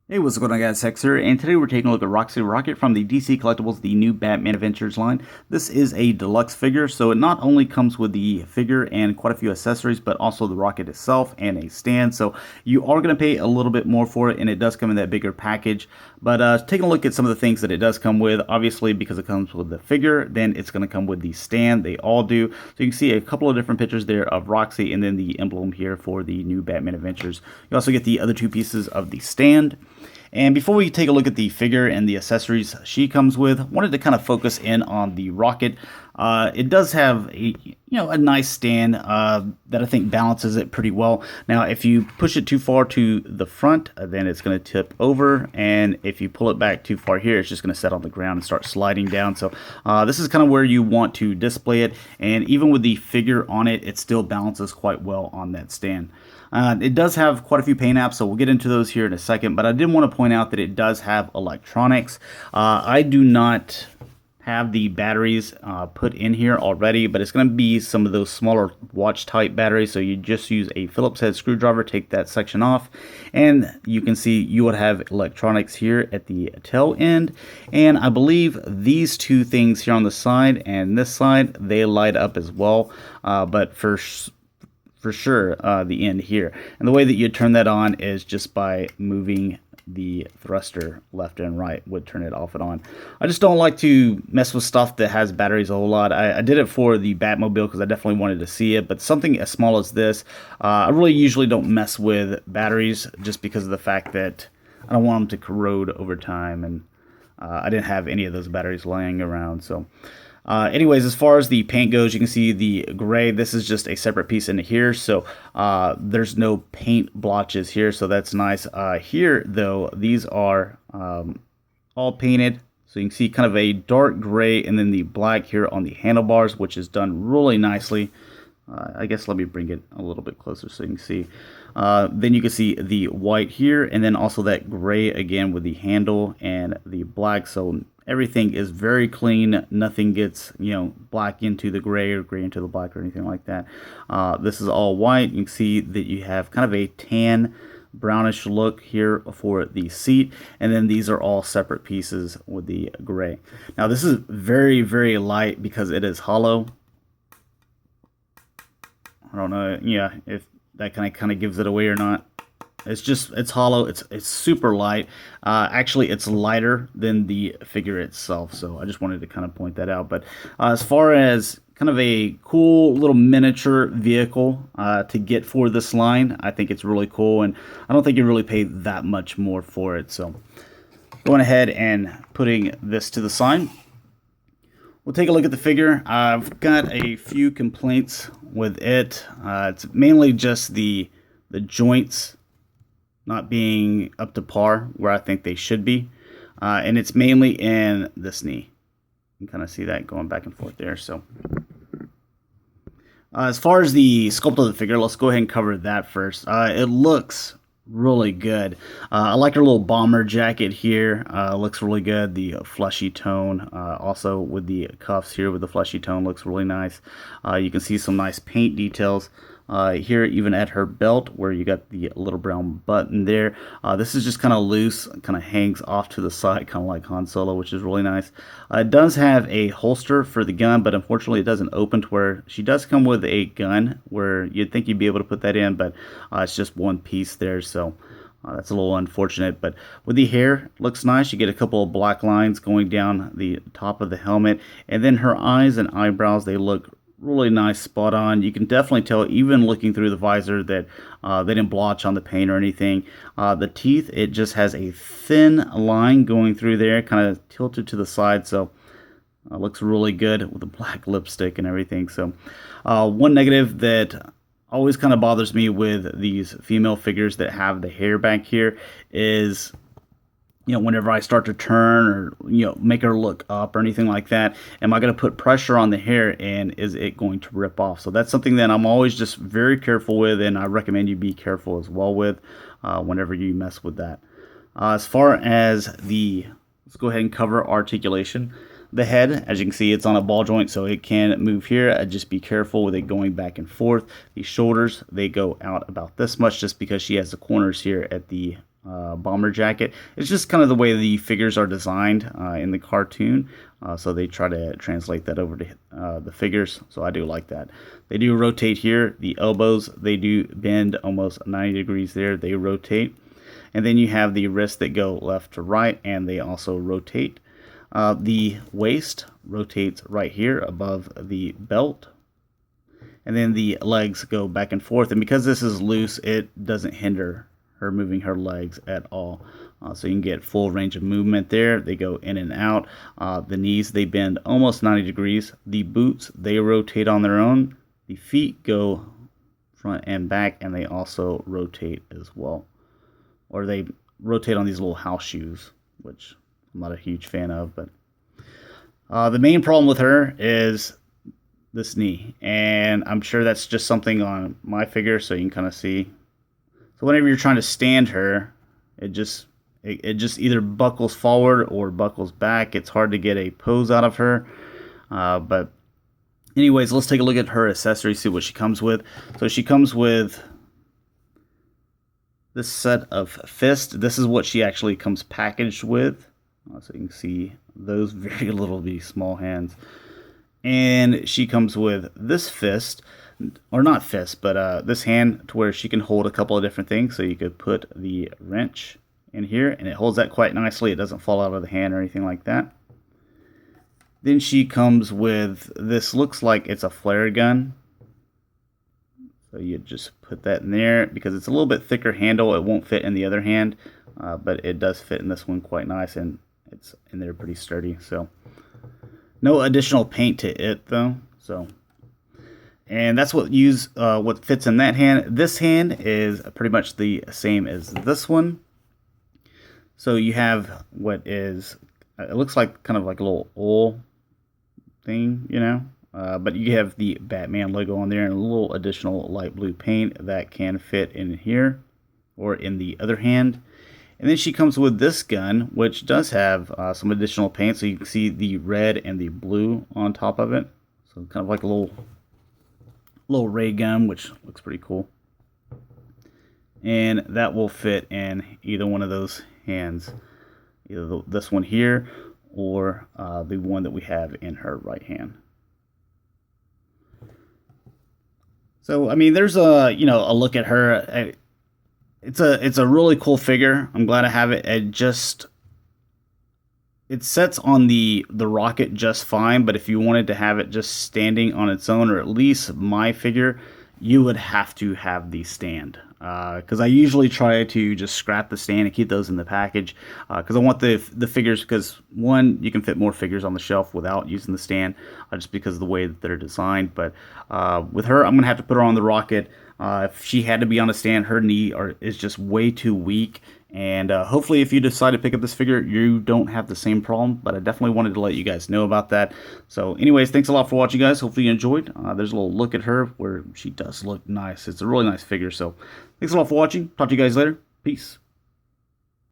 Hey, what's going on, guys? Hex here, and today we're taking a look at Roxy Rocket from the DC Collectibles, the new Batman Adventures line. This is a deluxe figure, so it not only comes with the figure and quite a few accessories, but also the rocket itself and a stand. So you are going to pay a little bit more for it, and it does come in that bigger package. But taking a look at some of the things that it does come with, obviously because it comes with the figure, then it's going to come with the stand. They all do. So you can see a couple of different pictures there of Roxy, and then the emblem here for the new Batman Adventures. You also get the other two pieces of the stand. And before we take a look at the figure and the accessories she comes with, wanted to kind of focus in on the rocket. It does have a nice stand that I think balances it pretty well. Now, if you push it too far to the front, then it's going to tip over, and if you pull it back too far here, it's just going to set on the ground and start sliding down. So this is kind of where you want to display it, and even with the figure on it, it still balances quite well on that stand. It does have quite a few paint apps, so we'll get into those here in a second, but I did want to point out that it does have electronics. I do not have the batteries put in here already, but it's going to be some of those smaller watch type batteries, so you just use a Phillips head screwdriver, take that section off, and you can see you would have electronics here at the tail end, and I believe these two things here on the side and this side, they light up as well, but for sure the end here. And the way that you turn that on is just by moving the thruster left and right would turn it off and on. I just don't like to mess with stuff that has batteries a whole lot. I did it for the Batmobile because I definitely wanted to see it, but something as small as this, I really usually don't mess with batteries just because of the fact that I don't want them to corrode over time, and I didn't have any of those batteries laying around. So anyways, as far as the paint goes, you can see the gray. This is just a separate piece into here, so there's no paint blotches here, so that's nice. Here, though, these are all painted, so you can see kind of a dark gray and then the black here on the handlebars, which is done really nicely. I guess let me bring it a little bit closer so you can see. Then you can see the white here, and then also that gray again with the handle and the black. So everything is very clean. Nothing gets, black into the gray or gray into the black or anything like that. This is all white. You can see that you have kind of a tan brownish look here for the seat, and then these are all separate pieces with the gray. Now this is very, very light because it is hollow. I don't know, if that kind of gives it away or not. It's hollow. It's super light. Actually, it's lighter than the figure itself. So I just wanted to kind of point that out. But as far as kind of a cool little miniature vehicle to get for this line, I think it's really cool, and I don't think you really pay that much more for it. So going ahead and putting this to the side, we'll take a look at the figure. I've got a few complaints with it. It's mainly just the joints not being up to par where I think they should be. And it's mainly in this knee. You can kind of see that going back and forth there. So as far as the sculpt of the figure, let's go ahead and cover that first. It looks really good. I like her little bomber jacket here. Looks really good. The fleshy tone, also with the cuffs here with the fleshy tone, looks really nice. You can see some nice paint details here, even at her belt where you got the little brown button there. This is just kind of loose, kind of hangs off to the side, kind of like Han Solo, which is really nice. It does have a holster for the gun, but unfortunately it doesn't open to where she does come with a gun where you'd think you'd be able to put that in, but it's just one piece there, so that's a little unfortunate. But with the hair, looks nice. You get a couple of black lines going down the top of the helmet, and then her eyes and eyebrows, they look really nice, spot on. You can definitely tell, even looking through the visor, that they didn't blotch on the paint or anything. The teeth, it just has a thin line going through there, kind of tilted to the side, so looks really good with the black lipstick and everything. So one negative that always kind of bothers me with these female figures that have the hair back here is, whenever I start to turn or, make her look up or anything like that, am I going to put pressure on the hair and is it going to rip off? So that's something that I'm always just very careful with, and I recommend you be careful as well with whenever you mess with that. As far as let's go ahead and cover articulation. The head, as you can see, it's on a ball joint, so it can move here. Just be careful with it going back and forth. The shoulders, they go out about this much just because she has the corners here at the bomber jacket. It's just kind of the way the figures are designed in the cartoon. So they try to translate that over to the figures. So I do like that. They do rotate here. The elbows, they do bend almost 90 degrees there. They rotate. And then you have the wrists that go left to right, and they also rotate. The waist rotates right here above the belt. And then the legs go back and forth. And because this is loose, it doesn't hinder her moving her legs at all. So you can get full range of movement there. They go in and out. The knees, they bend almost 90 degrees. The boots, they rotate on their own. The feet go front and back, and they also rotate as well. Or they rotate on these little house shoes, which I'm not a huge fan of. But the main problem with her is this knee. And I'm sure that's just something on my figure, so you can kind of see. So whenever you're trying to stand her, it just either buckles forward or buckles back. It's hard to get a pose out of her. But anyways, let's take a look at her accessories, see what she comes with. So she comes with this set of fists. This is what she actually comes packaged with. So you can see those very little bitty small hands. And she comes with this fist, or not fist, but this hand to where she can hold a couple of different things. So you could put the wrench in here, and it holds that quite nicely. It doesn't fall out of the hand or anything like that. Then she comes with this, looks like it's a flare gun. So you just put that in there because it's a little bit thicker handle. It won't fit in the other hand, but it does fit in this one quite nice, and it's in there pretty sturdy. So no additional paint to it though. So, and that's what fits in that hand. This hand is pretty much the same as this one. So you have what is, it looks like kind of like a little oil thing, you know. But you have the Batman logo on there and a little additional light blue paint that can fit in here or in the other hand. And then she comes with this gun, which does have some additional paint. So you can see the red and the blue on top of it. So kind of like a little ray gun, which looks pretty cool. And that will fit in either one of those hands, either this one here or the one that we have in her right hand. So, I mean, there's a look at her. It's a really cool figure. I'm glad I have it. It sets on the rocket just fine, but if you wanted to have it just standing on its own, or at least my figure, you would have to have the stand. Because I usually try to just scrap the stand and keep those in the package. Because I want the figures, because one, you can fit more figures on the shelf without using the stand, just because of the way that they're designed. But with her, I'm going to have to put her on the rocket. If she had to be on a stand, her knee is just way too weak. And hopefully if you decide to pick up this figure, you don't have the same problem. But I definitely wanted to let you guys know about that. So anyways, thanks a lot for watching, guys. Hopefully you enjoyed. There's a little look at her where she does look nice. It's a really nice figure. So thanks a lot for watching. Talk to you guys later. Peace.